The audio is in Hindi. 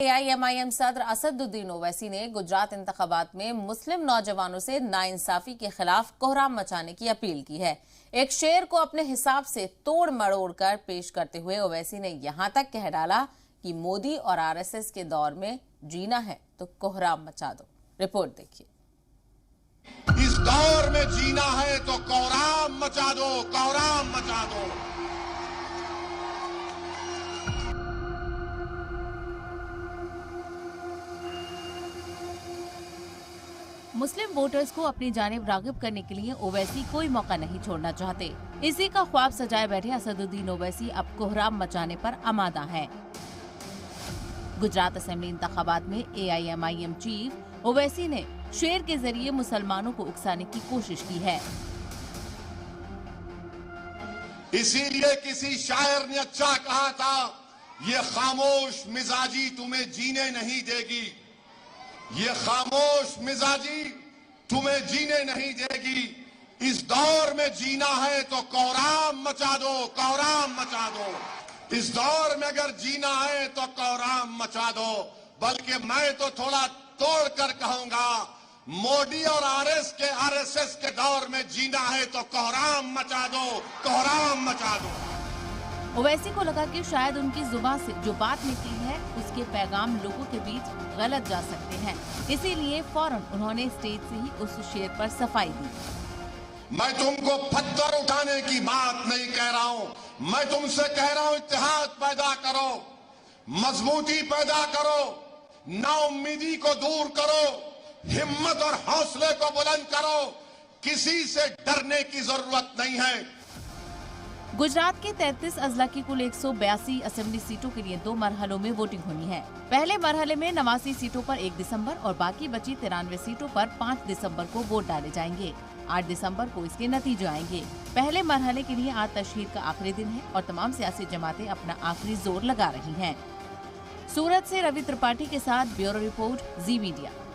एआईएमआईएम सदर असदुद्दीन ओवैसी ने गुजरात इंतखाबात में मुस्लिम नौजवानों से नाइंसाफी के खिलाफ कोहराम मचाने की अपील की है। एक शेर को अपने हिसाब से तोड़ मरोड़ कर पेश करते हुए ओवैसी ने यहां तक कह डाला कि मोदी और आरएसएस के दौर में जीना है तो कोहराम मचा दो। रिपोर्ट देखिए। इस दौर में जीना है तो कोहराम मचा दो, कोहराम मचा दो। मुस्लिम वोटर्स को अपनी जानिब रागिब करने के लिए ओवैसी कोई मौका नहीं छोड़ना चाहते। इसी का ख्वाब सजाए बैठे असदुद्दीन ओवैसी अब कोहराम मचाने पर आमादा है। गुजरात असेंबली इंतखाबात में एआईएमआईएम चीफ ओवैसी ने शेर के जरिए मुसलमानों को उकसाने की कोशिश की है। इसीलिए किसी शायर ने अच्छा कहा था, ये खामोश मिजाजी तुम्हें जीने नहीं देगी, ये खामोश मिजाजी तुम्हें जीने नहीं देगी। इस दौर में जीना है तो कोहराम मचा दो, कोहराम मचा दो। इस दौर में अगर जीना है तो कोहराम मचा दो। बल्कि मैं तो थोड़ा तोड़ कर कहूंगा, मोदी और आरएसएस के दौर में जीना है तो कोहराम मचा दो, कोहराम मचा दो। ओवैसी को लगा कि शायद उनकी जुबान से जो बात निकली है उसके पैगाम लोगों के बीच गलत जा सकते हैं। इसीलिए फौरन उन्होंने स्टेज से ही उस शेर पर सफाई दी। मैं तुमको पत्थर उठाने की बात नहीं कह रहा हूं, मैं तुमसे कह रहा हूं इत्तेहाद पैदा करो, मजबूती पैदा करो, नाउम्मीदी को दूर करो, हिम्मत और हौसले को बुलंद करो। किसी से डरने की जरूरत नहीं है। गुजरात के 33 अजला की कुल 182 असेंबली सीटों के लिए 2 मरहलों में वोटिंग होनी है। पहले मरहले में 89 सीटों पर 1 दिसंबर और बाकी बची 93 सीटों पर 5 दिसंबर को वोट डाले जाएंगे। 8 दिसंबर को इसके नतीजे आएंगे। पहले मरहले के लिए आज तशहीर का आखिरी दिन है और तमाम सियासी जमातें अपना आखिरी जोर लगा रही हैं। सूरत से रवि त्रिपाठी के साथ ब्यूरो रिपोर्ट, जी मीडिया।